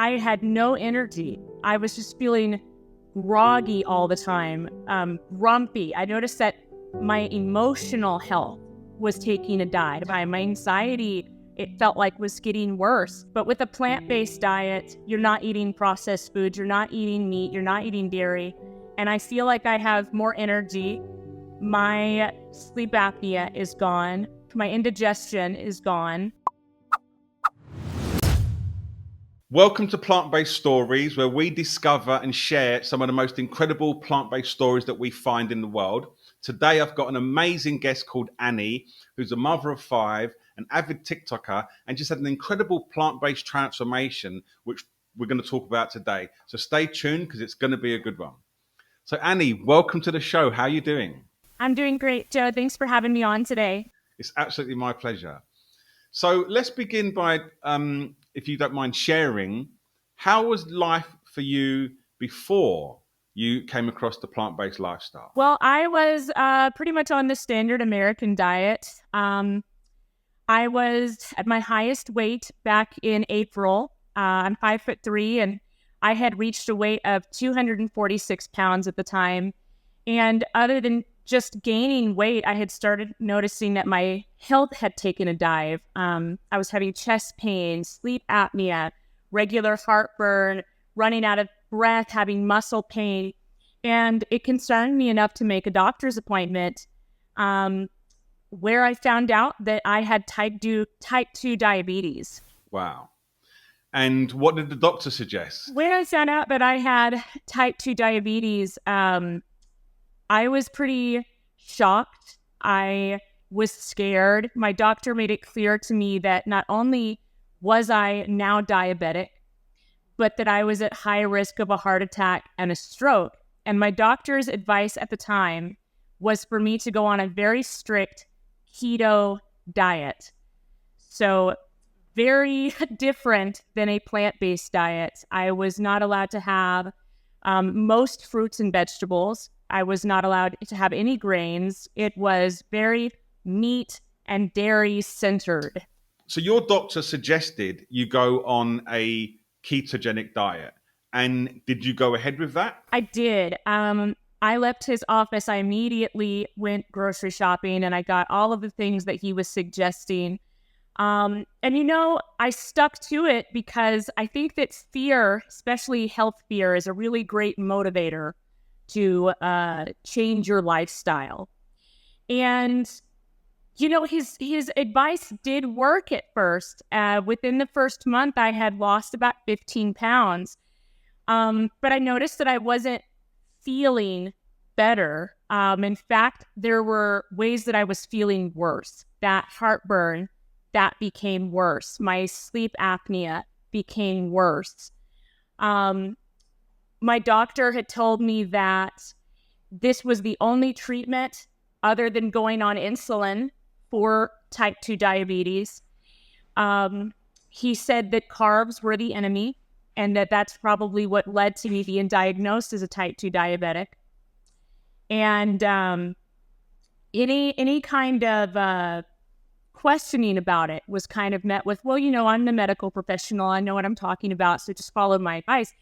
I had no energy. I was just feeling groggy all the time, grumpy. I noticed that my emotional health was taking a dive. My anxiety, it felt like, was getting worse. But with a plant-based diet, you're not eating processed foods, you're not eating meat, you're not eating dairy. And I feel like I have more energy. My sleep apnea is gone. My indigestion is gone. Welcome to Plant-Based Stories, where we discover and share some of the most incredible plant-based stories that we find in the world. Today, I've got an amazing guest called Annie, who's a mother of 5, an avid TikToker, and just had an incredible plant-based transformation, which we're going to talk about today. So stay tuned because it's going to be a good one. So Annie, welcome to the show. How are you doing? I'm doing great, Joe. Thanks for having me on today. It's absolutely my pleasure. So let's begin by, if you don't mind sharing, how was life for you before you came across the plant-based lifestyle? Well, I was pretty much on the standard American diet. I was at my highest weight back in April. I'm 5'3", and I had reached a weight of 246 pounds at the time. And other than just gaining weight, I had started noticing that my health had taken a dive. I was having chest pain, sleep apnea, regular heartburn, running out of breath, having muscle pain. And it concerned me enough to make a doctor's appointment, where I found out that I had type 2 diabetes. Wow. And what did the doctor suggest? When I found out that I had type 2 diabetes, I was pretty shocked. I was scared. My doctor made it clear to me that not only was I now diabetic, but that I was at high risk of a heart attack and a stroke. And my doctor's advice at the time was for me to go on a very strict keto diet. So very different than a plant-based diet. I was not allowed to have most fruits and vegetables. I was not allowed to have any grains. It was very meat and dairy centered. So your doctor suggested you go on a ketogenic diet. And did you go ahead with that? I did. I left his office. I immediately went grocery shopping and I got all of the things that he was suggesting. And I stuck to it because I think that fear, especially health fear, is a really great motivator to change your lifestyle. And, his advice did work at first. Within the first month, I had lost about 15 pounds. But I noticed that I wasn't feeling better. In fact, there were ways that I was feeling worse. That heartburn, that became worse. My sleep apnea became worse. My doctor had told me that this was the only treatment other than going on insulin for type 2 diabetes. He said that carbs were the enemy, and that's probably what led to me being diagnosed as a type 2 diabetic. And any kind of questioning about it was kind of met with, well, I'm the medical professional. I know what I'm talking about, so just follow my advice.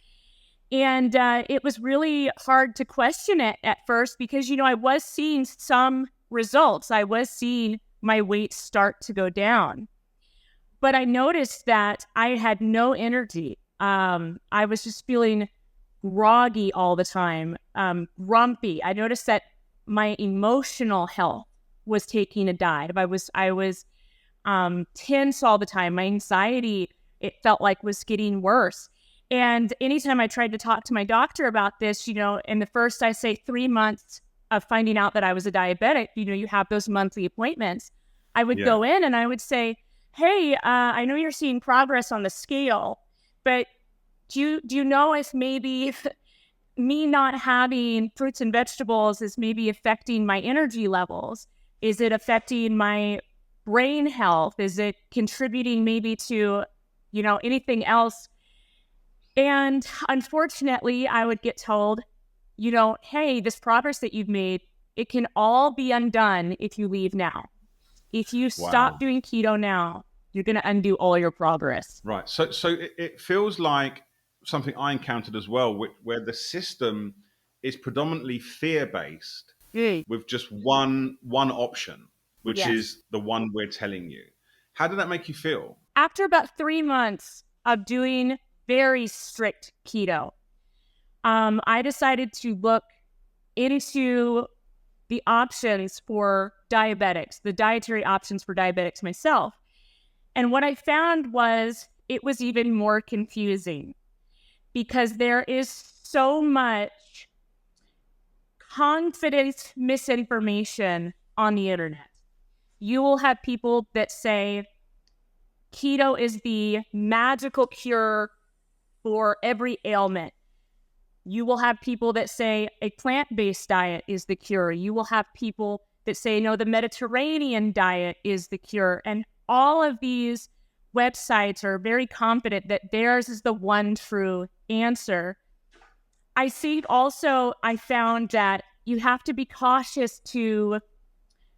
And it was really hard to question it at first because, I was seeing some results. I was seeing my weight start to go down. But I noticed that I had no energy. I was just feeling groggy all the time, grumpy. I noticed that my emotional health was taking a dive. I was tense all the time. My anxiety, it felt like, was getting worse. And anytime I tried to talk to my doctor about this, in the first, I say 3 months of finding out that I was a diabetic, you have those monthly appointments. I would go in and I would say, hey, I know you're seeing progress on the scale, but do you know if maybe me not having fruits and vegetables is maybe affecting my energy levels? Is it affecting my brain health? Is it contributing maybe to, anything else? And unfortunately, I would get told, hey, this progress that you've made, it can all be undone if you leave now. If you stop doing keto now, you're going to undo all your progress. Right. So it feels like something I encountered as well, where the system is predominantly fear based Mm. with just one option, which Yes. is the one we're telling you. How did that make you feel? After about 3 months of doing very strict keto, I decided to look into the options for diabetics, the dietary options for diabetics myself. And what I found was it was even more confusing because there is so much confident misinformation on the internet. You will have people that say keto is the magical cure for every ailment. You will have people that say a plant-based diet is the cure. You will have people that say, no, the Mediterranean diet is the cure. And all of these websites are very confident that theirs is the one true answer. I found that you have to be cautious to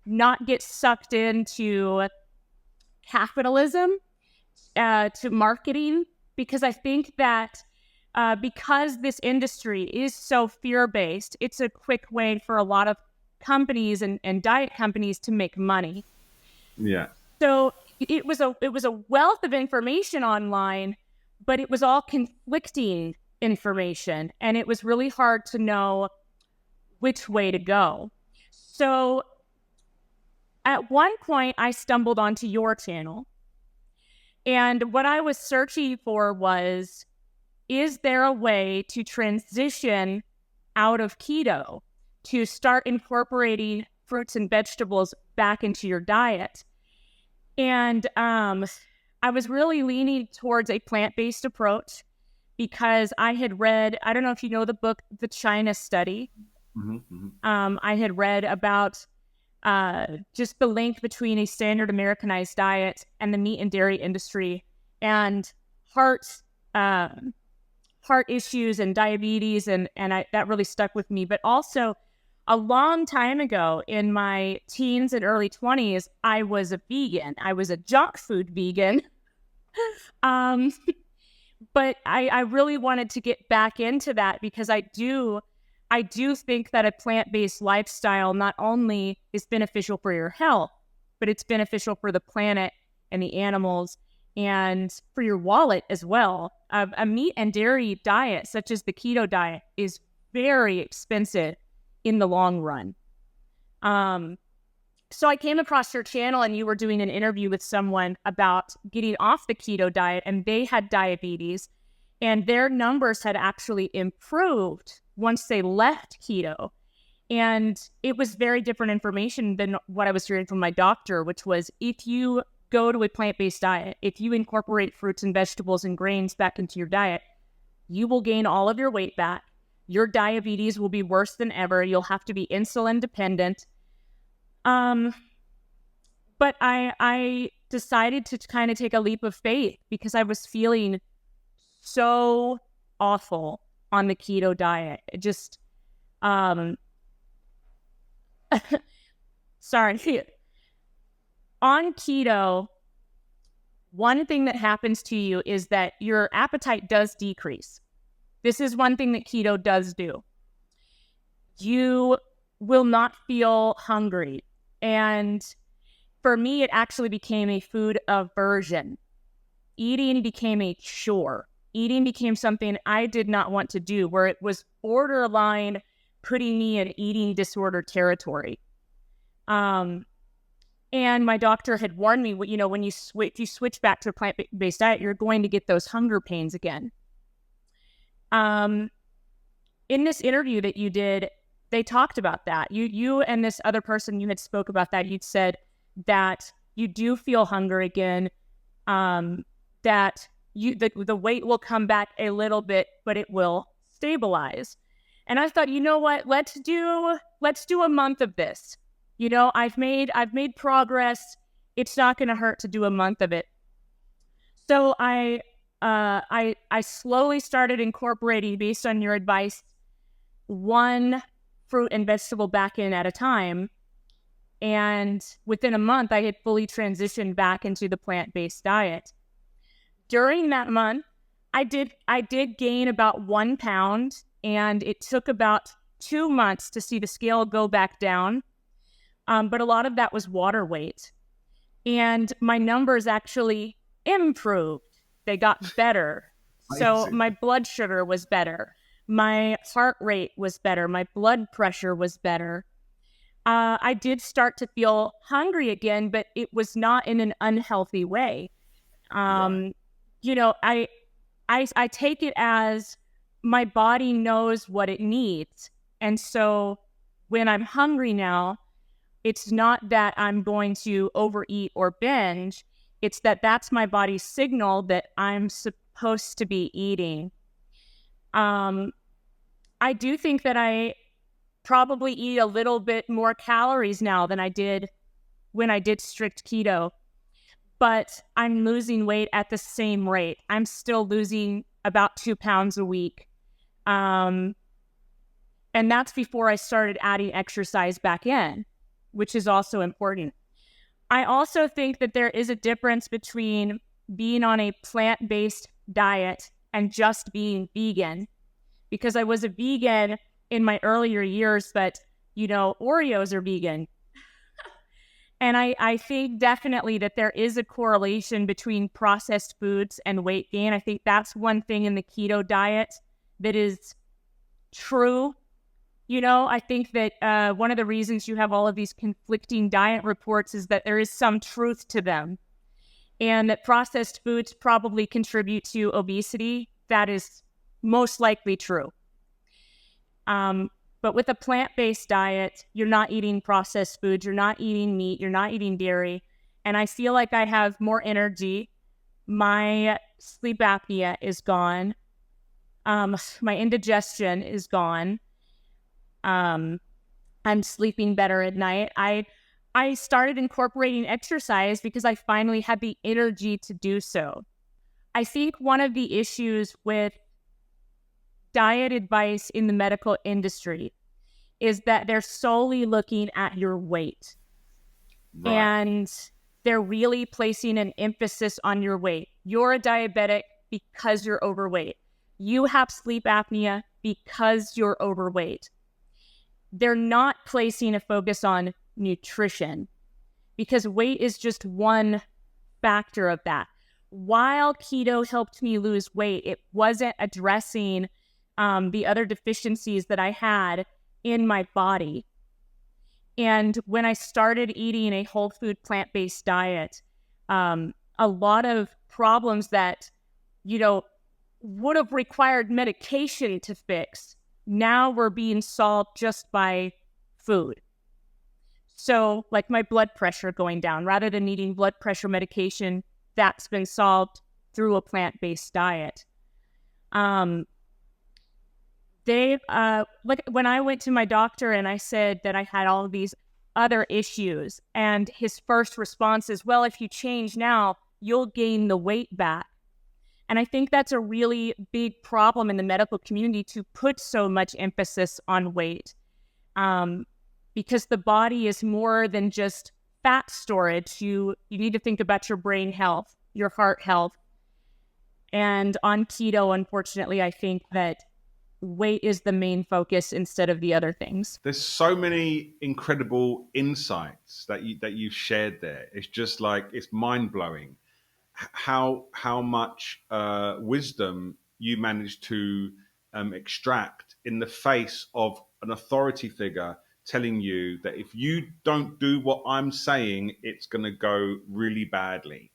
not get sucked into capitalism, to marketing, because I think that because this industry is so fear-based, it's a quick way for a lot of companies and diet companies to make money. Yeah. So it was a wealth of information online, but it was all conflicting information, and it was really hard to know which way to go. So at one point, I stumbled onto your channel, and what I was searching for was, is there a way to transition out of keto to start incorporating fruits and vegetables back into your diet? And I was really leaning towards a plant-based approach because I had read, I don't know if you know the book, The China Study. Mm-hmm, mm-hmm. I had read about just the link between a standard Americanized diet and the meat and dairy industry and heart issues and diabetes, and that really stuck with me. But also, a long time ago in my teens and early 20s, I was a vegan. I was a junk food vegan. um, but I really wanted to get back into that because I do think that a plant-based lifestyle not only is beneficial for your health, but it's beneficial for the planet and the animals and for your wallet as well. A meat and dairy diet, such as the keto diet, is very expensive in the long run. So I came across your channel and you were doing an interview with someone about getting off the keto diet, and they had diabetes and their numbers had actually improved once they left keto. And it was very different information than what I was hearing from my doctor, which was if you go to a plant-based diet, if you incorporate fruits and vegetables and grains back into your diet, you will gain all of your weight back. Your diabetes will be worse than ever. You'll have to be insulin dependent. But I decided to kind of take a leap of faith because I was feeling so awful on the keto diet. It just, sorry. On keto, one thing that happens to you is that your appetite does decrease. This is one thing that keto does do. You will not feel hungry. And for me, it actually became a food aversion. Eating became a chore. Eating became something I did not want to do, where it was borderline putting me in eating disorder territory. And my doctor had warned me, you know, when you switch back to a plant-based diet, you're going to get those hunger pains again. In this interview that you did, they talked about that. You and this other person, you had spoke about that. You'd said that you do feel hunger again, that the weight will come back a little bit, but it will stabilize. And I thought, you know what? Let's do a month of this. You know, I've made progress. It's not going to hurt to do a month of it. So I slowly started incorporating, based on your advice, one fruit and vegetable back in at a time. And within a month, I had fully transitioned back into the plant-based diet. During that month, I did gain about 1 pound, and it took about 2 months to see the scale go back down. But a lot of that was water weight. And my numbers actually improved. They got better. So Amazing. my blood sugar was better. My heart rate was better. My blood pressure was better. I did start to feel hungry again, but it was not in an unhealthy way. Right. Um, you know, I take it as my body knows what it needs. And so when I'm hungry now, it's not that I'm going to overeat or binge. It's that that's my body's signal that I'm supposed to be eating. Um, I do think that I probably eat a little bit more calories now than I did when I did strict keto, but I'm losing weight at the same rate. I'm still losing about 2 pounds a week. Um, and that's before I started adding exercise back in, which is also important. I also think that there is a difference between being on a plant-based diet and just being vegan, because I was a vegan in my earlier years, but, Oreos are vegan. And I think definitely that there is a correlation between processed foods and weight gain. I think that's one thing in the keto diet that is true. I think that one of the reasons you have all of these conflicting diet reports is that there is some truth to them, and that processed foods probably contribute to obesity. That is most likely true. But with a plant-based diet, you're not eating processed foods, you're not eating meat, you're not eating dairy, and I feel like I have more energy. My sleep apnea is gone. My indigestion is gone. I'm sleeping better at night. I started incorporating exercise because I finally had the energy to do so. I think one of the issues with diet advice in the medical industry is that they're solely looking at your weight, Right. and they're really placing an emphasis on your weight. You're a diabetic because you're overweight. You have sleep apnea because you're overweight. They're not placing a focus on nutrition, because weight is just one factor of that. While keto helped me lose weight, it wasn't addressing the other deficiencies that I had in my body. And when I started eating a whole food plant-based diet, a lot of problems that, would have required medication to fix now were being solved just by food. So, like my blood pressure going down, rather than needing blood pressure medication, that's been solved through a plant-based diet. Like when I went to my doctor and I said that I had all of these other issues, and his first response is, well, if you change now, you'll gain the weight back. And I think that's a really big problem in the medical community, to put so much emphasis on weight, because the body is more than just fat storage. You need to think about your brain health, your heart health. And on keto, unfortunately, I think that weight is the main focus instead of the other things. There's so many incredible insights that you've shared there. It's just like, it's mind blowing how much wisdom you managed to extract in the face of an authority figure telling you that if you don't do what I'm saying, it's going to go really badly.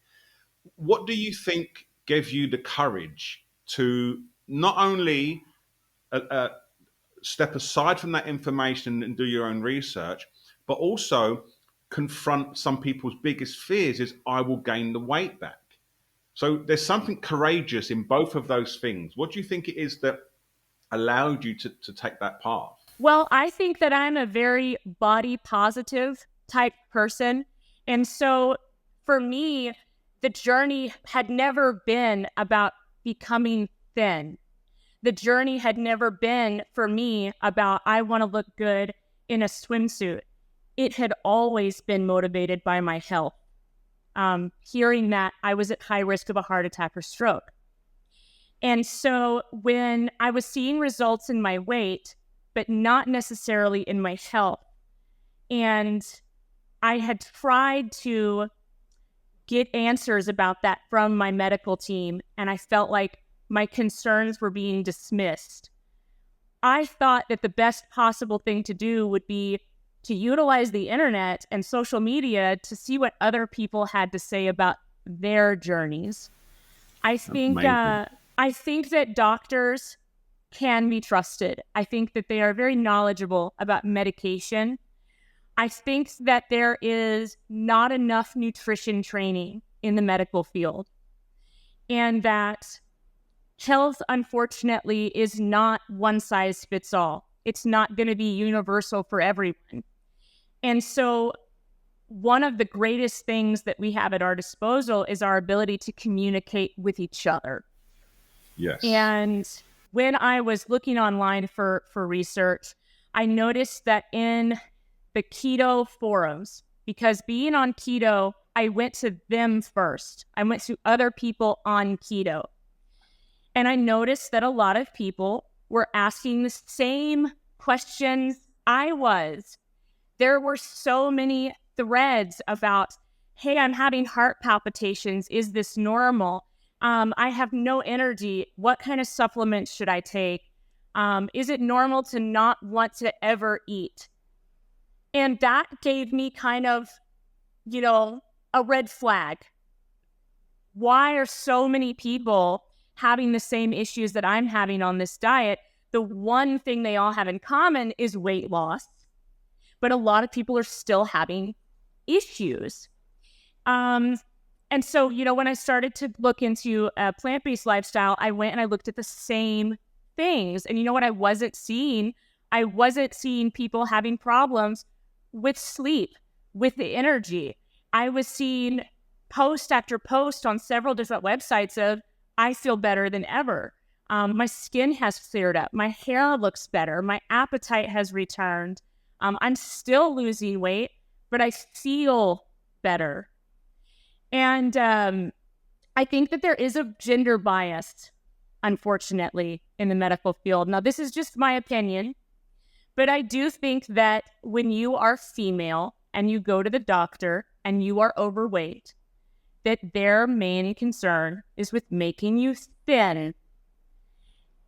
What do you think gave you the courage to not only uh, step aside from that information and do your own research, but also confront some people's biggest fears is, I will gain the weight back? So there's something courageous in both of those things. What do you think it is that allowed you to take that path? Well, I think that I'm a very body positive type person. And so for me, the journey had never been about becoming thin. The journey had never been for me about, I want to look good in a swimsuit. It had always been motivated by my health. Hearing that I was at high risk of a heart attack or stroke. And so when I was seeing results in my weight, but not necessarily in my health, and I had tried to get answers about that from my medical team, and I felt like my concerns were being dismissed. I thought that the best possible thing to do would be to utilize the internet and social media to see what other people had to say about their journeys. I think Amazing. uh, I think that doctors can be trusted. I think that they are very knowledgeable about medication. I think that there is not enough nutrition training in the medical field, and that health, unfortunately, is not one size fits all. It's not going to be universal for everyone. And so, one of the greatest things that we have at our disposal is our ability to communicate with each other. Yes. And when I was looking online for research, I noticed that in the keto forums, because being on keto, I went to them first. I went to other people on keto. And I noticed that a lot of people were asking the same questions I was. There were so many threads about, hey, I'm having heart palpitations. Is this normal? I have no energy. What kind of supplements should I take? Is it normal to not want to ever eat? And that gave me kind of, a red flag. Why are so many people having the same issues that I'm having on this diet? The one thing they all have in common is weight loss, but a lot of people are still having issues. Um, and so, when I started to look into a plant-based lifestyle, I went and I looked at the same things. And you know what I wasn't seeing? I wasn't seeing people having problems with sleep, with the energy. I was seeing post after post on several different websites of, I feel better than ever. My skin has cleared up. My hair looks better. My appetite has returned. I'm still losing weight, but I feel better. And I think that there is a gender bias, unfortunately, in the medical field. Now, this is just my opinion, but I do think that when you are female and you go to the doctor and you are overweight, that their main concern is with making you thin.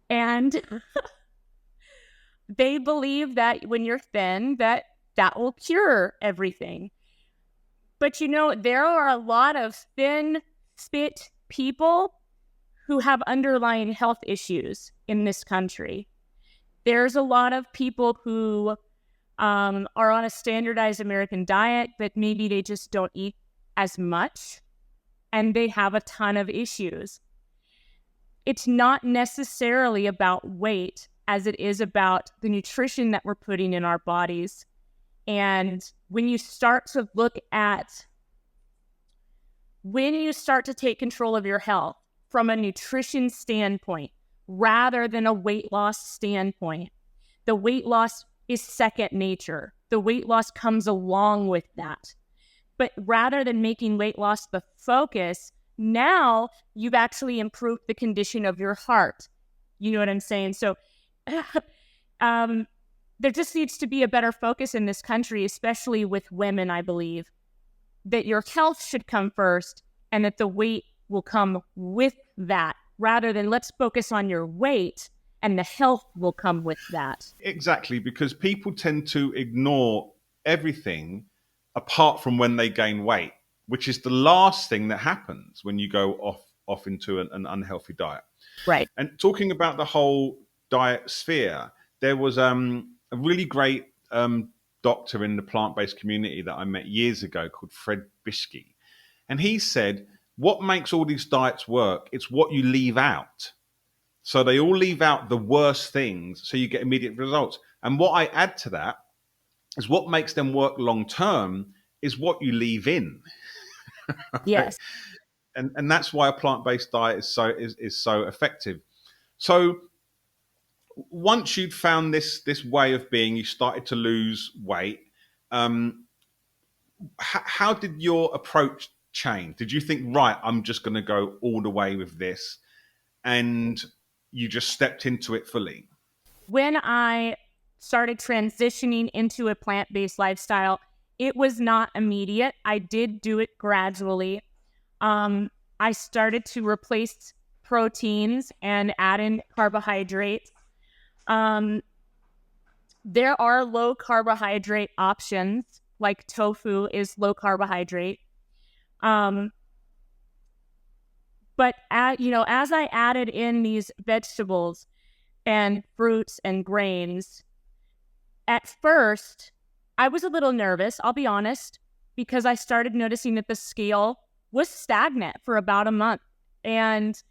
And they believe that when you're thin, that will cure everything. But there are a lot of thin, fit people who have underlying health issues in this country. There's a lot of people who are on a standardized American diet, but maybe they just don't eat as much, and they have a ton of issues. It's not necessarily about weight as it is about the nutrition that we're putting in our bodies. And when you start to take control of your health from a nutrition standpoint, rather than a weight loss standpoint, the weight loss is second nature. The weight loss comes along with that. But rather than making weight loss the focus, now you've actually improved the condition of your heart. You know what I'm saying? So there just needs to be a better focus in this country, especially with women, I believe, that your health should come first and that the weight will come with that, rather than let's focus on your weight and the health will come with that. Exactly, because people tend to ignore everything apart from when they gain weight, which is the last thing that happens when you go off into an unhealthy diet. Right. And talking about the whole diet sphere, there was a really great doctor in the plant-based community that I met years ago called Fred Bishke. And he said, what makes all these diets work? It's what you leave out. So they all leave out the worst things so you get immediate results. And what I add to that is what makes them work long term is what you leave in. Right? Yes. And that's why a plant-based diet is so effective. So once you'd found this way of being, you started to lose weight. How did your approach change? Did you think, right, I'm just going to go all the way with this? and you just stepped into it fully? When I started transitioning into a plant-based lifestyle, it was not immediate. I did do it gradually. I started to replace proteins and add in carbohydrates. There are low carbohydrate options, like tofu is low carbohydrate. But as I added in these vegetables and fruits and grains, at first I was a little nervous, I'll be honest, because I started noticing that the scale was stagnant for about a month. And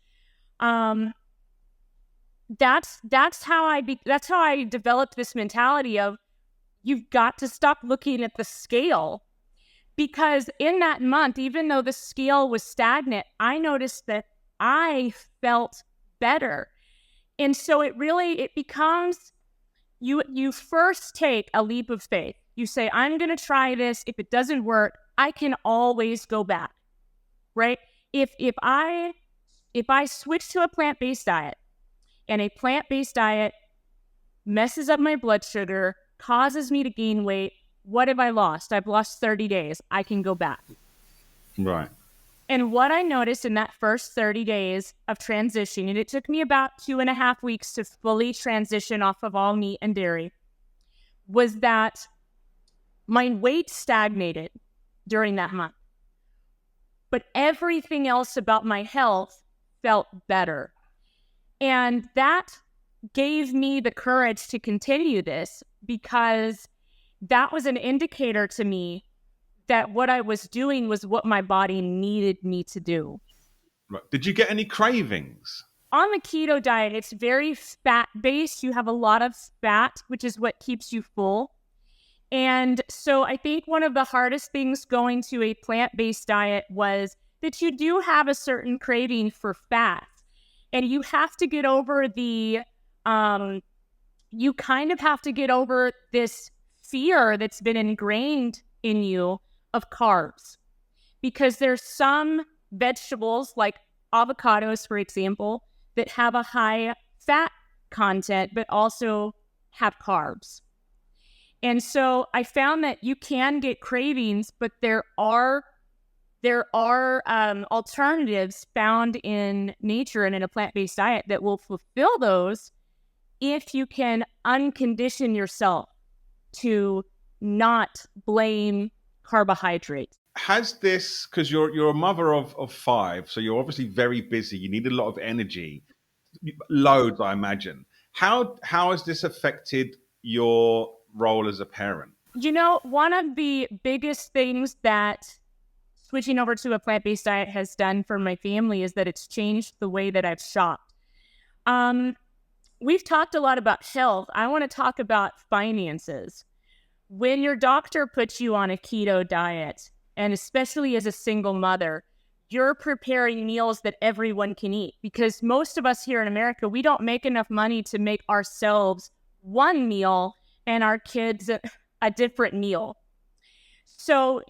that's how I developed this mentality of, you've got to stop looking at the scale, because in that month, even though the scale was stagnant, I noticed that I felt better. And so it becomes, you first take a leap of faith. You say, I'm going to try this. If it doesn't work, I can always go back, right? If I switch to a plant-based diet, and a plant-based diet messes up my blood sugar, causes me to gain weight, what have I lost? I've lost 30 days. I can go back. Right. And what I noticed in that first 30 days of transition, and it took me about 2.5 weeks to fully transition off of all meat and dairy, was that my weight stagnated during that month. But everything else about my health felt better. And that gave me the courage to continue this, because that was an indicator to me that what I was doing was what my body needed me to do. Right. Did you get any cravings? On the keto diet, it's very fat-based. You have a lot of fat, which is what keeps you full. And so I think one of the hardest things going to a plant-based diet was that you do have a certain craving for fat. And you have to get over you kind of have to get over this fear that's been ingrained in you of carbs. Because there's some vegetables, like avocados, for example, that have a high fat content, but also have carbs. And so I found that you can get cravings, but there are alternatives found in nature and in a plant-based diet that will fulfill those if you can uncondition yourself to not blame carbohydrates. Has this, because you're a mother of five, so you're obviously very busy. You need a lot of energy, loads, I imagine. How has this affected your role as a parent? One of the biggest things that switching over to a plant-based diet has done for my family is that it's changed the way that I've shopped. We've talked a lot about health. I want to talk about finances. When your doctor puts you on a keto diet, and especially as a single mother, you're preparing meals that everyone can eat, because most of us here in America, we don't make enough money to make ourselves one meal and our kids a different meal. So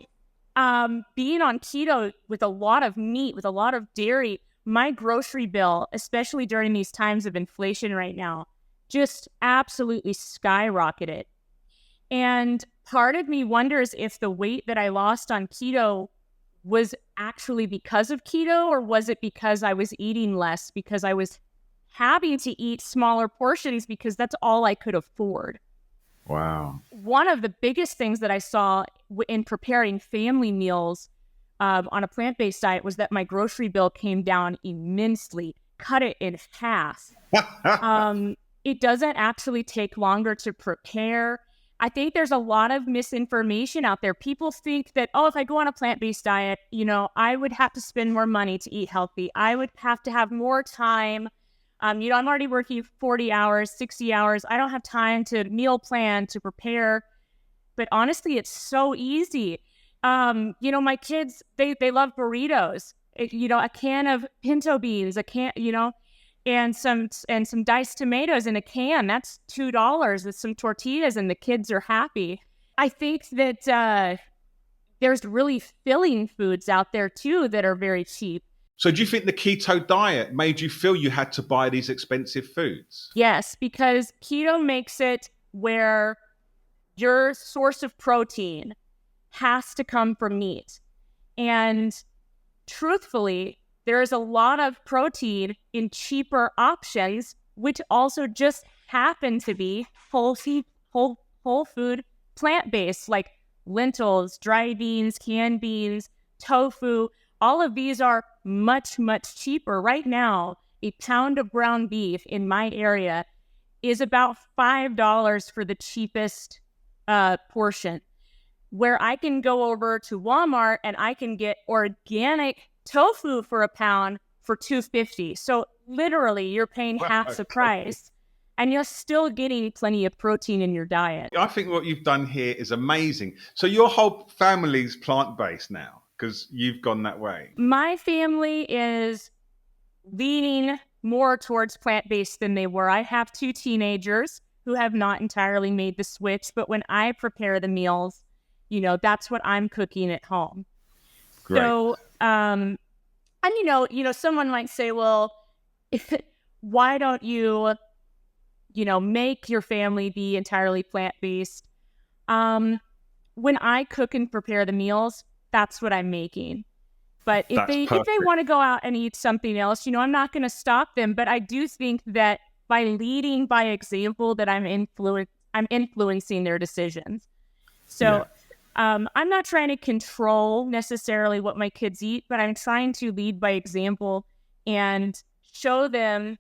being on keto with a lot of meat, with a lot of dairy, my grocery bill, especially during these times of inflation right now, just absolutely skyrocketed. And part of me wonders if the weight that I lost on keto was actually because of keto, or was it because I was eating less, because I was having to eat smaller portions because that's all I could afford. Wow. One of the biggest things that I saw in preparing family meals on a plant-based diet was that my grocery bill came down immensely, cut it in half. It doesn't actually take longer to prepare. I think there's a lot of misinformation out there. People think that, if I go on a plant-based diet, I would have to spend more money to eat healthy. I would have to have more time. I'm already working 40 hours, 60 hours. I don't have time to meal plan, to prepare. But honestly, it's so easy. My kids, they love burritos. A can of pinto beans, and some diced tomatoes in a can. That's $2 with some tortillas, and the kids are happy. I think that there's really filling foods out there too that are very cheap. So do you think the keto diet made you feel you had to buy these expensive foods? Yes, because keto makes it where your source of protein has to come from meat. And truthfully, there is a lot of protein in cheaper options, which also just happen to be whole food, plant-based, like lentils, dry beans, canned beans, tofu. All of these are much, much cheaper. Right now, a pound of ground beef in my area is about $5 for the cheapest portion, where I can go over to Walmart and I can get organic tofu for a pound for $2.50. So literally you're paying half the price and you're still getting plenty of protein in your diet. I think what you've done here is amazing. So your whole family's plant-based now because you've gone that way. My family is leaning more towards plant-based than they were. I have 2 teenagers who have not entirely made the switch, but when I prepare the meals, that's what I'm cooking at home. Great. So, and someone might say, well, why don't you, make your family be entirely plant-based? When I cook and prepare the meals, that's what I'm making. But if they want to go out and eat something else, I'm not going to stop them. But I do think that by leading by example, that I'm influencing their decisions. So I'm not trying to control necessarily what my kids eat, but I'm trying to lead by example and show them,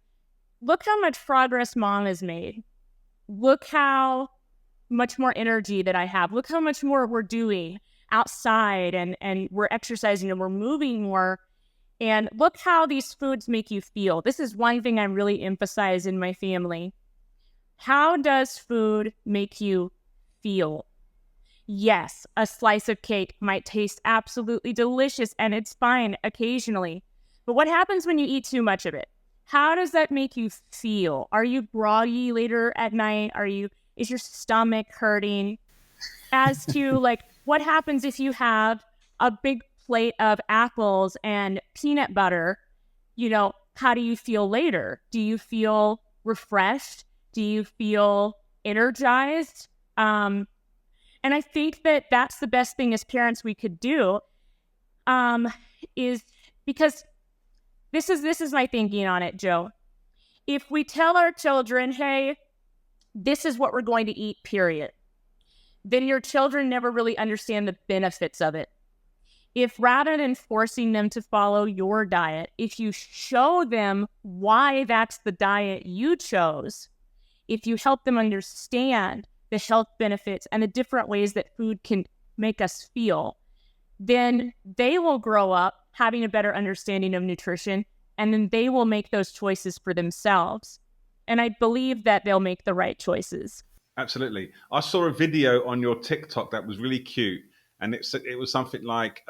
look how much progress mom has made. Look how much more energy that I have. Look how much more we're doing outside and we're exercising and we're moving more. And look how these foods make you feel. This is one thing I really emphasize in my family. How does food make you feel? Yes, a slice of cake might taste absolutely delicious and it's fine occasionally. But what happens when you eat too much of it? How does that make you feel? Are you groggy later at night? Is your stomach hurting? As to what happens if you have a big plate of apples and peanut butter? How do you feel later? Do you feel refreshed? Do you feel energized? And I think that that's the best thing as parents we could do, is because this is my thinking on it, Joe. If we tell our children, hey, this is what we're going to eat, period, then your children never really understand the benefits of it. If rather than forcing them to follow your diet, if you show them why that's the diet you chose, if you help them understand the health benefits and the different ways that food can make us feel, then they will grow up having a better understanding of nutrition, and then they will make those choices for themselves. And I believe that they'll make the right choices. Absolutely. I saw a video on your TikTok that was really cute. And it was something like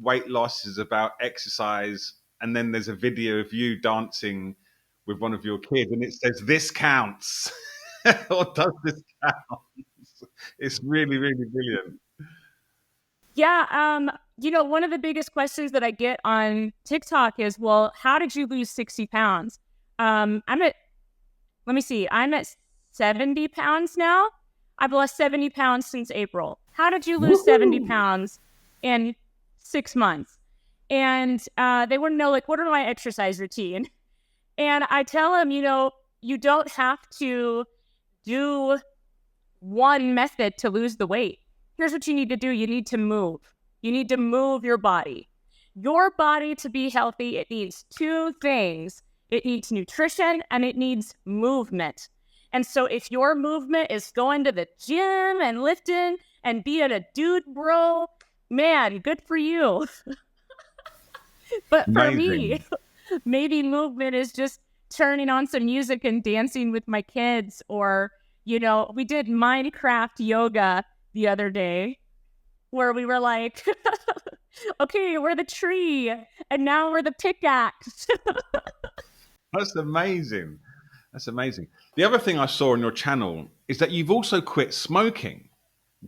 weight loss is about exercise. And then there's a video of you dancing with one of your kids. And it says, this counts. Or does this count? It's really, really brilliant. Yeah. One of the biggest questions that I get on TikTok is, well, how did you lose 60 pounds? I'm at 70 pounds now. I've lost 70 pounds since April. How did you lose 70 pounds in 6 months? And they want to know, what are my exercise routine? And I tell them, you don't have to do one method to lose the weight. Here's what you need to do. You need to move. You need to move your body. Your body, to be healthy, it needs 2 things. It needs nutrition and it needs movement. And so if your movement is going to the gym and lifting and being a dude bro, man, good for you. But for me, maybe movement is just turning on some music and dancing with my kids. Or, we did Minecraft yoga the other day where we were like, okay, we're the tree and now we're the pickaxe. That's amazing. That's amazing. The other thing I saw on your channel is that you've also quit smoking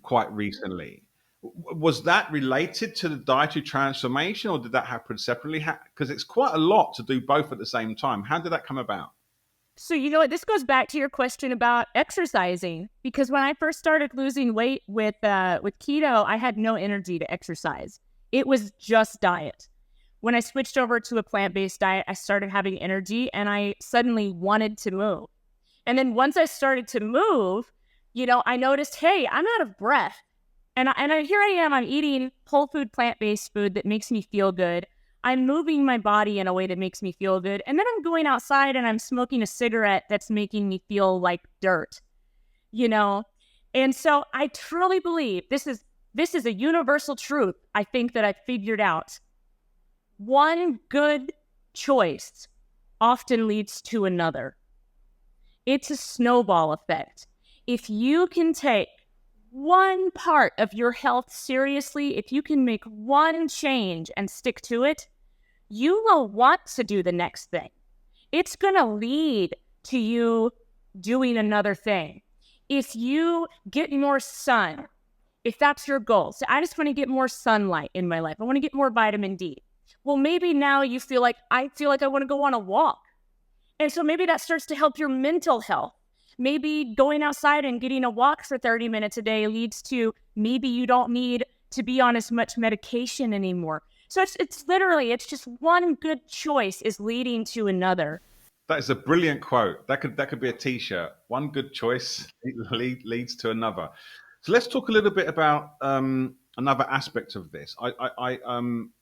quite recently. Was that related to the dietary transformation, or did that happen separately? Because it's quite a lot to do both at the same time. How did that come about? So, you know what? This goes back to your question about exercising, because when I first started losing weight with keto, I had no energy to exercise. It was just diet. When I switched over to a plant-based diet, I started having energy and I suddenly wanted to move. And then once I started to move, I noticed, hey, I'm out of breath. Here I am, I'm eating whole food, plant-based food that makes me feel good. I'm moving my body in a way that makes me feel good. And then I'm going outside and I'm smoking a cigarette that's making me feel like dirt, you know? And so I truly believe this is a universal truth, I think, that I figured out. One good choice often leads to another. It's a snowball effect. If you can take one part of your health seriously, if you can make one change and stick to it, you will want to do the next thing. It's going to lead to you doing another thing. If you get more sun, if that's your goal, so I just want to get more sunlight in my life. I want to get more vitamin D. Well, maybe now you feel like I want to go on a walk. And so maybe that starts to help your mental health. Maybe going outside and getting a walk for 30 minutes a day leads to maybe you don't need to be on as much medication anymore. So it's literally, it's just one good choice is leading to another. That is a brilliant quote. That could be a T-shirt. One good choice leads to another. So let's talk a little bit about another aspect of this. I've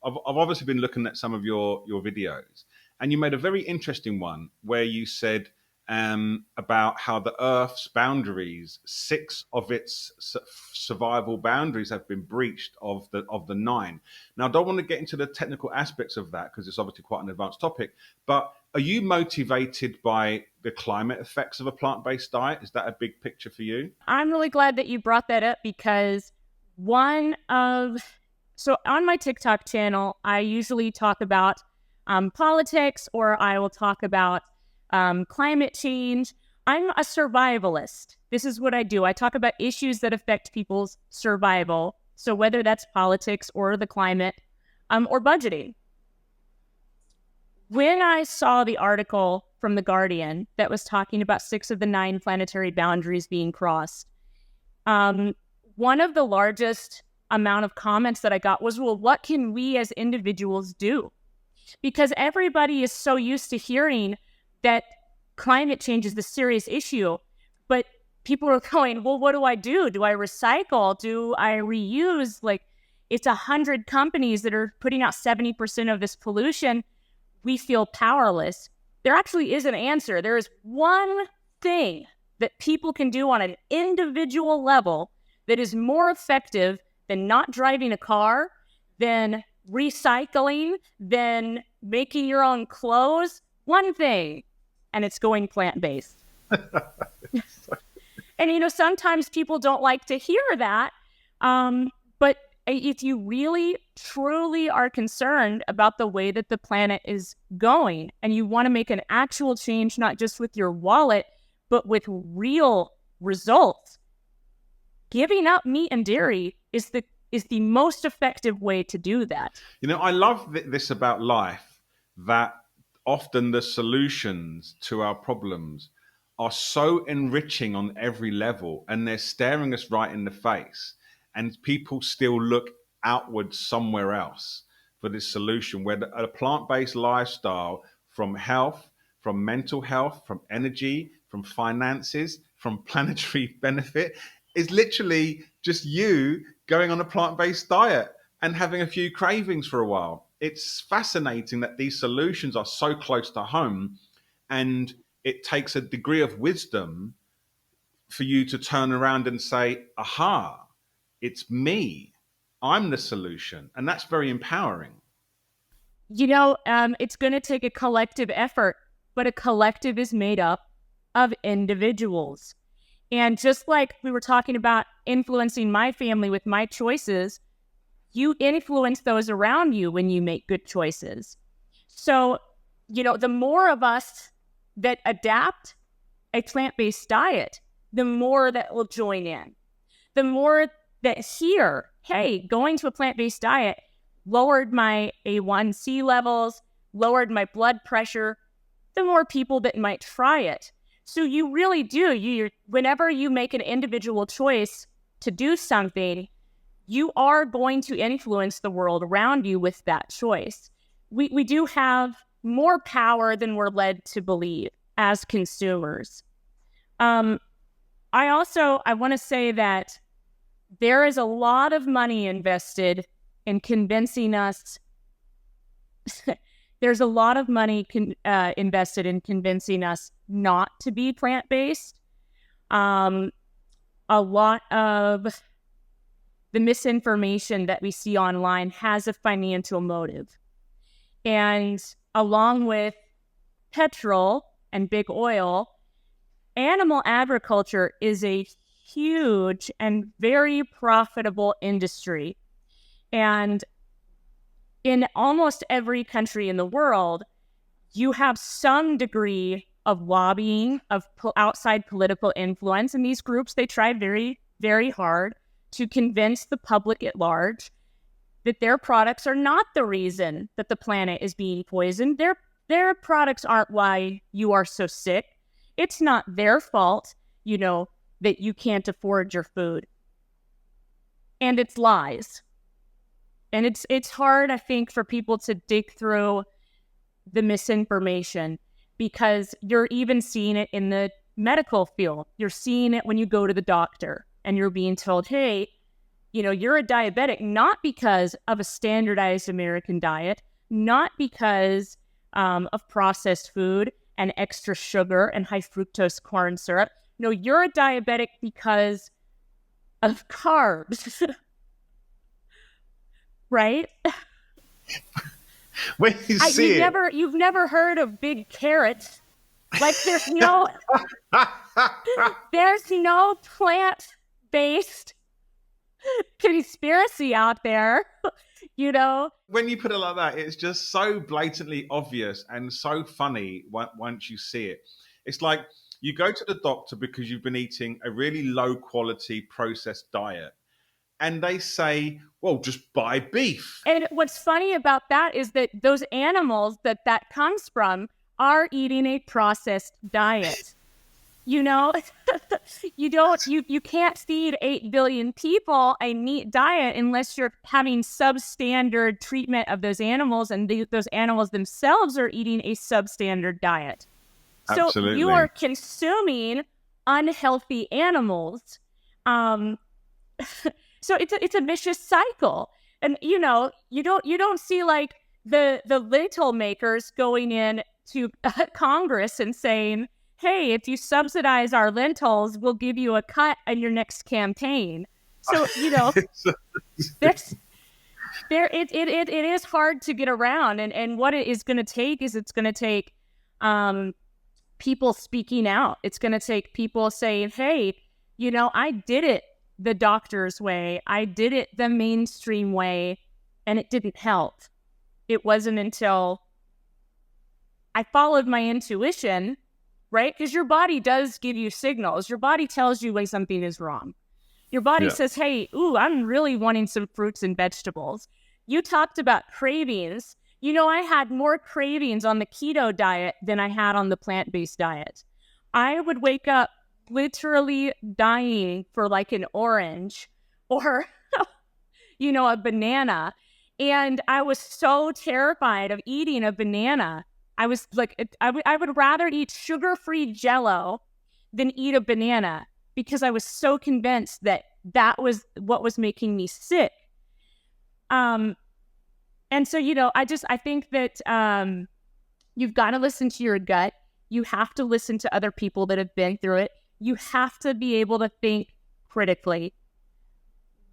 obviously been looking at some of your videos, and you made a very interesting one where you said about how the Earth's boundaries, 6 of its survival boundaries, have been breached of the 9. Now, I don't want to get into the technical aspects of that because it's obviously quite an advanced topic, but are you motivated by the climate effects of a plant-based diet? Is that a big picture for you? I'm really glad that you brought that up because so on my TikTok channel, I usually talk about politics, or I will talk about climate change. I'm a survivalist. This is what I do. I talk about issues that affect people's survival. So whether that's politics or the climate, or budgeting. When I saw the article from The Guardian that was talking about 6 of the 9 planetary boundaries being crossed, one of the largest amount of comments that I got was, well, what can we as individuals do? Because everybody is so used to hearing that climate change is the serious issue, but people are going, well, what do I do? Do I recycle? Do I reuse? Like, it's 100 companies that are putting out 70% of this pollution. We feel powerless. There actually is an answer. There is one thing that people can do on an individual level that is more effective than not driving a car, than recycling, than making your own clothes. One thing, and it's going plant-based. And, sometimes people don't like to hear that, but if you really, truly are concerned about the way that the planet is going, and you want to make an actual change, not just with your wallet, but with real results, giving up meat and dairy is the most effective way to do that. I love this about life, that often the solutions to our problems are so enriching on every level, and they're staring us right in the face. And people still look outward somewhere else for this solution, where a plant-based lifestyle, from health, from mental health, from energy, from finances, from planetary benefit, is literally just you going on a plant-based diet and having a few cravings for a while. It's fascinating that these solutions are so close to home, and it takes a degree of wisdom for you to turn around and say, aha, it's me. I'm the solution. And that's very empowering. It's going to take a collective effort, but a collective is made up of individuals. And just like we were talking about influencing my family with my choices, you influence those around you when you make good choices. So, the more of us that adapt a plant-based diet, the more that will join in. The more that hear, hey, going to a plant-based diet lowered my A1C levels, lowered my blood pressure, the more people that might try it. So you really do. Whenever you make an individual choice to do something, you are going to influence the world around you with that choice. We do have more power than we're led to believe as consumers. I want to say that there is a lot of money invested in convincing us. There's a lot of money invested in convincing us not to be plant-based. A lot of the misinformation that we see online has a financial motive. And along with petrol and big oil, animal agriculture is a huge and very profitable industry. And in almost every country in the world, you have some degree of lobbying, of outside political influence. And these groups, they try very, very hard to convince the public at large that their products are not the reason that the planet is being poisoned. Their products aren't why you are so sick. It's not their fault, that you can't afford your food. And it's lies. And it's hard, I think, for people to dig through the misinformation, because you're even seeing it in the medical field. You're seeing it when you go to the doctor and you're being told, hey, you're a diabetic, not because of a standardized American diet, not because of processed food and extra sugar and high fructose corn syrup. No, you're a diabetic because of carbs. Right? When you see you've never heard of big carrots. Like there's no plant-based conspiracy out there, When you put it like that, it's just so blatantly obvious and so funny once you see it. It's like you go to the doctor because you've been eating a really low quality processed diet, and they say, well, just buy beef. And what's funny about that is that those animals that comes from are eating a processed diet. You can't feed 8 billion people a meat diet unless you're having substandard treatment of those animals, and those animals themselves are eating a substandard diet. So Absolutely. You are consuming unhealthy animals. So it's a vicious cycle. And you don't see like the lentil makers going in to Congress and saying, hey, if you subsidize our lentils, we'll give you a cut in your next campaign. So, it is hard to get around. And what it is going to take is it's going to take people speaking out. It's going to take people saying, hey, I did it the doctor's way. I did it the mainstream way, and it didn't help. It wasn't until I followed my intuition, right? Because your body does give you signals. Your body tells you when something is wrong. Your body says, hey, I'm really wanting some fruits and vegetables. You talked about cravings. I had more cravings on the keto diet than I had on the plant-based diet. I would wake up literally dying for like an orange or, a banana. And I was so terrified of eating a banana. I was like, I would rather eat sugar-free Jell-O than eat a banana, because I was so convinced that was what was making me sick. And so, I think that you've got to listen to your gut. You have to listen to other people that have been through it. You have to be able to think critically.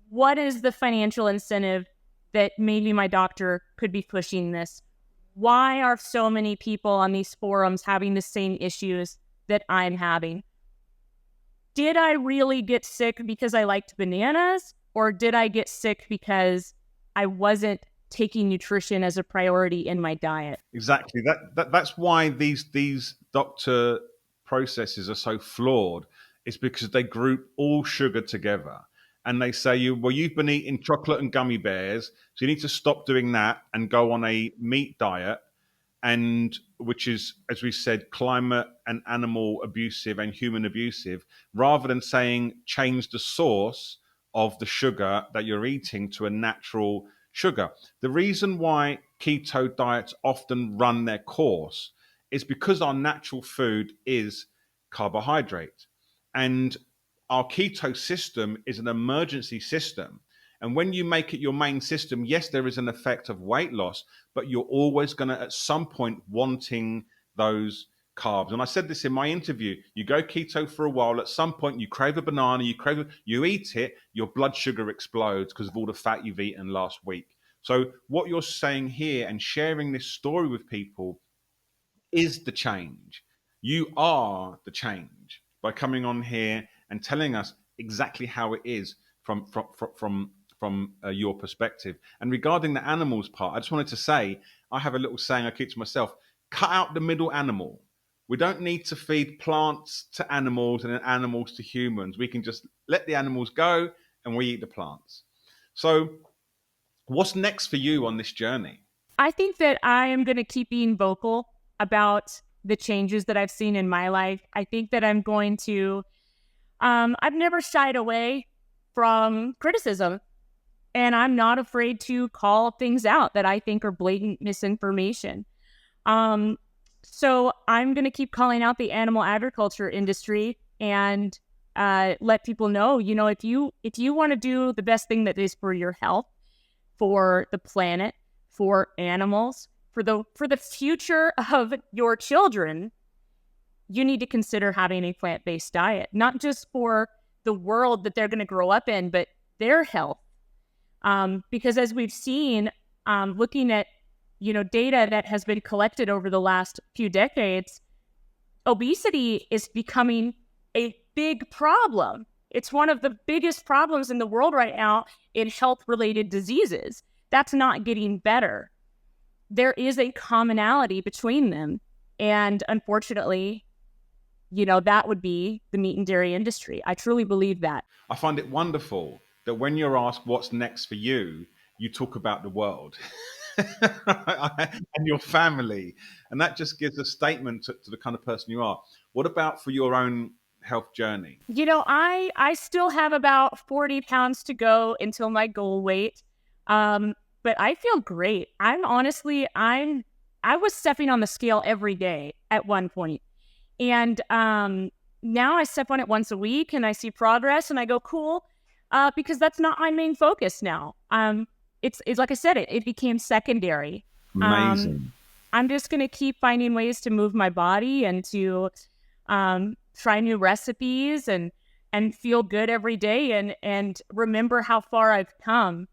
What is the financial incentive that maybe my doctor could be pushing this? Why are so many people on these forums having the same issues that I'm having? Did I really get sick because I liked bananas? Or did I get sick because I wasn't taking nutrition as a priority in my diet? Exactly. That's why these doctor processes are so flawed. It's because they group all sugar together. and they say you've been eating chocolate and gummy bears, so you need to stop doing that and go on a meat diet, and which is, as we said, climate and animal abusive and human abusive, rather than saying change the source of the sugar that you're eating to a natural sugar. The reason why keto diets often run their course is because our natural food is carbohydrate. And our keto system is an emergency system. And when you make it your main system, yes, there is an effect of weight loss, but you're always going to, at some point, wanting those carbs. And I said this in my interview. You go keto for a while, at some point you crave a banana, you eat it, your blood sugar explodes because of all the fat you've eaten last week. So what you're saying here and sharing this story with people is the change. You are the change by coming on here and telling us exactly how it is from your perspective. And regarding the animals part, I just wanted to say I have a little saying I keep to myself: cut out the middle animal. We don't need to feed plants to animals and then animals to humans. We can just let the animals go and we eat the plants. So, what's next for you on this journey? I think that I am going to keep being vocal about the changes that I've seen in my life. I think that I'm going to, I've never shied away from criticism, and I'm not afraid to call things out that I think are blatant misinformation. Um, so I'm going to keep calling out the animal agriculture industry and let people know, if you want to do the best thing that is for your health, for the planet, for animals, for the future of your children, you need to consider having a plant-based diet, not just for the world that they're going to grow up in, but their health. Because as we've seen, looking at data that has been collected over the last few decades, obesity is becoming a big problem. It's one of the biggest problems in the world right now in health-related diseases. That's not getting better. There is a commonality between them. And unfortunately, that would be the meat and dairy industry. I truly believe that. I find it wonderful that when you're asked what's next for you, you talk about the world and your family. And that just gives a statement to the kind of person you are. What about for your own health journey? I still have about 40 pounds to go until my goal weight. But I feel great. I was stepping on the scale every day at one point. And now I step on it once a week and I see progress and I go, cool, because that's not my main focus now. It's like I said, it became secondary. Amazing. I'm just going to keep finding ways to move my body and to try new recipes and feel good every day and remember how far I've come.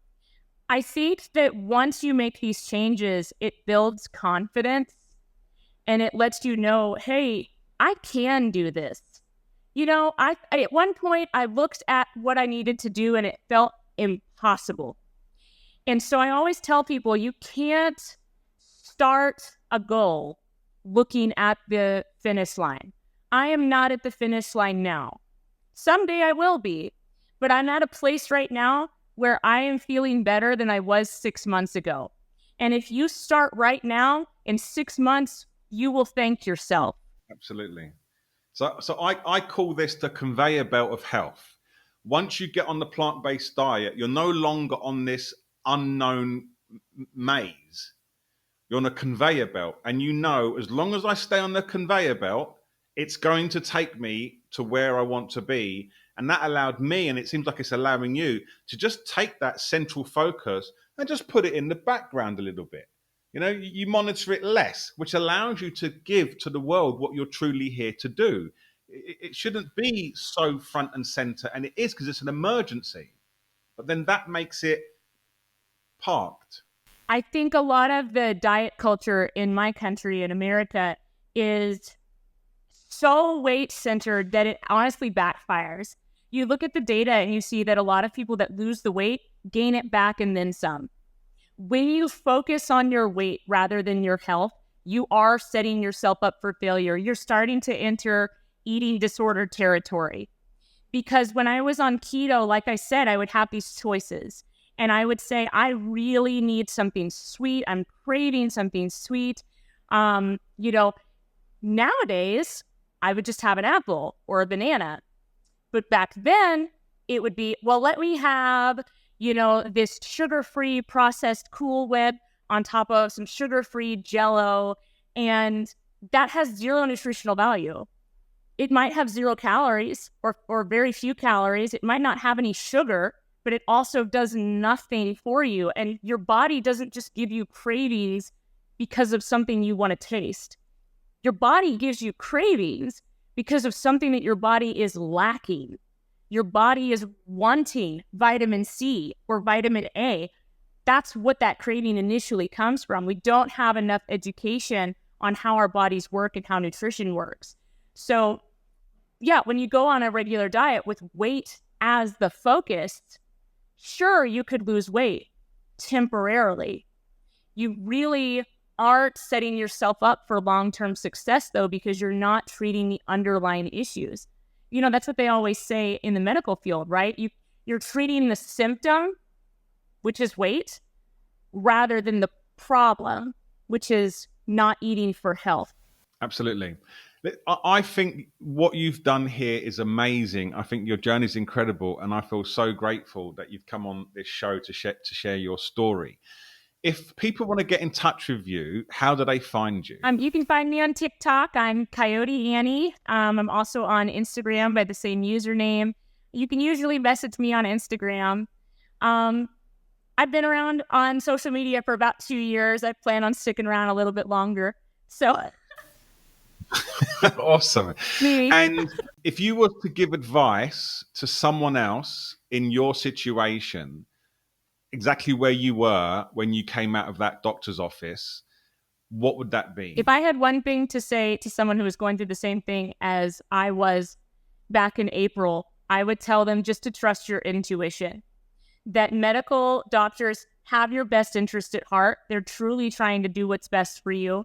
I think that once you make these changes, it builds confidence and it lets you know, hey, I can do this. At one point I looked at what I needed to do and it felt impossible. And so I always tell people, you can't start a goal looking at the finish line. I am not at the finish line now. Someday I will be, but I'm at a place right now where I am feeling better than I was 6 months ago. And if you start right now, in 6 months, you will thank yourself. Absolutely. So I call this the conveyor belt of health. Once you get on the plant-based diet, you're no longer on this unknown maze. You're on a conveyor belt. And as long as I stay on the conveyor belt, it's going to take me to where I want to be. And that allowed me, and it seems like it's allowing you, to just take that central focus and just put it in the background a little bit. You monitor it less, which allows you to give to the world what you're truly here to do. It shouldn't be so front and center, and it is because it's an emergency. But then that makes it parked. I think a lot of the diet culture in my country, in America, is so weight-centered that it honestly backfires. You look at the data and you see that a lot of people that lose the weight gain it back and then some. When you focus on your weight rather than your health, you are setting yourself up for failure. You're starting to enter eating disorder territory Because when I was on keto, like I said, I would have these choices. And I would say, I really need something sweet. I'm craving something sweet. You know, nowadays, I would just have an apple or a banana. But back then, it would be, well, let me have, this sugar-free processed Cool Whip on top of some sugar-free Jello. And that has zero nutritional value. It might have 0 calories or very few calories. It might not have any sugar, but it also does nothing for you. And your body doesn't just give you cravings because of something you want to taste. Your body gives you cravings because of something that your body is lacking. Your body is wanting vitamin C or vitamin A. That's what that craving initially comes from. We don't have enough education on how our bodies work and how nutrition works. So, yeah, when you go on a regular diet with weight as the focus, sure, you could lose weight temporarily. You really aren't setting yourself up for long-term success, though, because you're not treating the underlying issues. That's what they always say in the medical field, right? You're treating the symptom, which is weight, rather than the problem, which is not eating for health. Absolutely. I think what you've done here is amazing. I think your journey is incredible, and I feel so grateful that you've come on this show to share your story. If people want to get in touch with you, how do they find you? You can find me on TikTok. I'm Coyote Annie. I'm also on Instagram by the same username. You can usually message me on Instagram. I've been around on social media for about 2 years. I plan on sticking around a little bit longer. So Awesome. maybe. And if you were to give advice to someone else in your situation, exactly where you were when you came out of that doctor's office, what would that be? If I had one thing to say to someone who was going through the same thing as I was back in April, I would tell them just to trust your intuition. That medical doctors have your best interest at heart. They're truly trying to do what's best for you.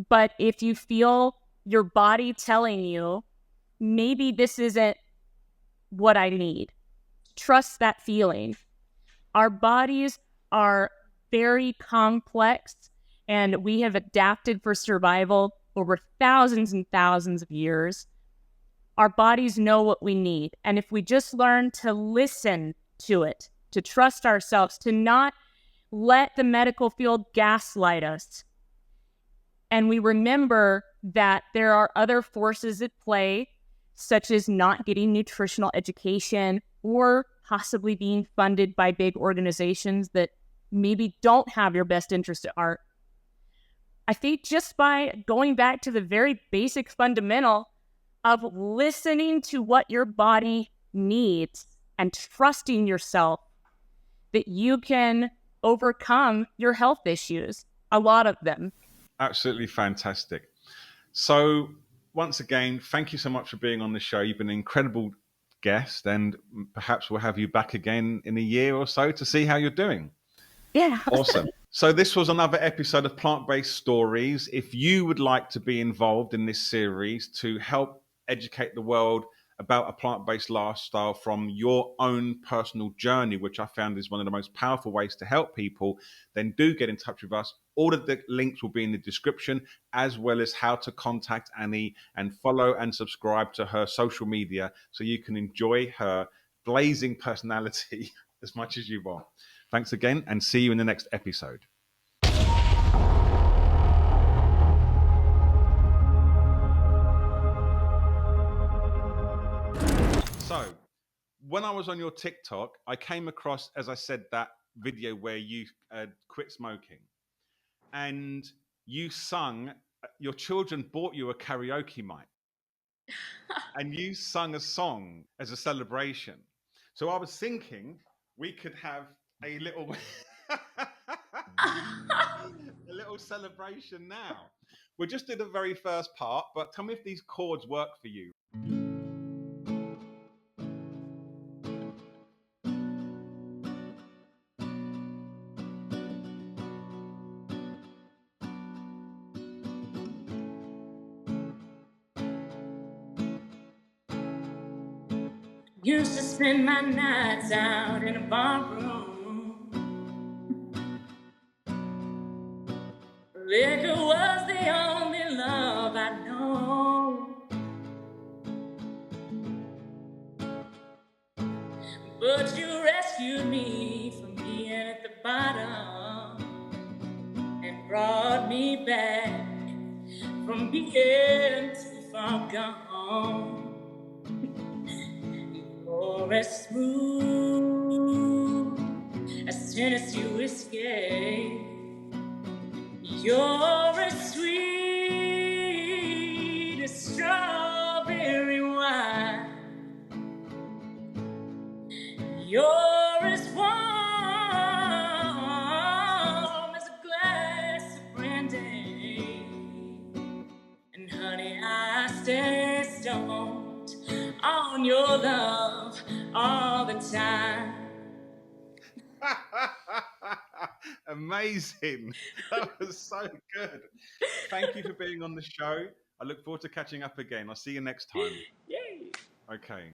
But if you feel your body telling you, maybe this isn't what I need, trust that feeling. Our bodies are very complex, and we have adapted for survival over thousands and thousands of years. Our bodies know what we need. And if we just learn to listen to it, to trust ourselves, to not let the medical field gaslight us, and we remember that there are other forces at play, such as not getting nutritional education or possibly being funded by big organizations that maybe don't have your best interest at heart. I think just by going back to the very basic fundamental of listening to what your body needs and trusting yourself, that you can overcome your health issues, a lot of them. Absolutely fantastic. So, once again, thank you so much for being on the show. You've been an incredible guest, and perhaps we'll have you back again in a year or so to see how you're doing. Yeah. Awesome. So, this was another episode of Plant Based Stories. If you would like to be involved in this series to help educate the world about a plant based lifestyle from your own personal journey, which I found is one of the most powerful ways to help people, then do get in touch with us. All of the links will be in the description, as well as how to contact Annie and follow and subscribe to her social media so you can enjoy her blazing personality as much as you want. Thanks again, and see you in the next episode. So, when I was on your TikTok, I came across, as I said, that video where you quit smoking, and you sung. Your children bought you a karaoke mic, and you sung a song as a celebration. So I was thinking we could have a little a little celebration now. We'll just do the very first part, but tell me if these chords work for you. Used to spend my nights out in a bar room. Liquor was the only love I know. But you rescued me from being at the bottom and brought me back from being too far gone. You're as smooth as Tennessee whiskey. You're as sweet as strawberry wine. You're as warm as a glass of brandy. And honey, I stay stoned on your love all the time. Amazing. That was so good. Thank you for being on the show. I look forward to catching up again. I'll see you next time. Yay! Okay.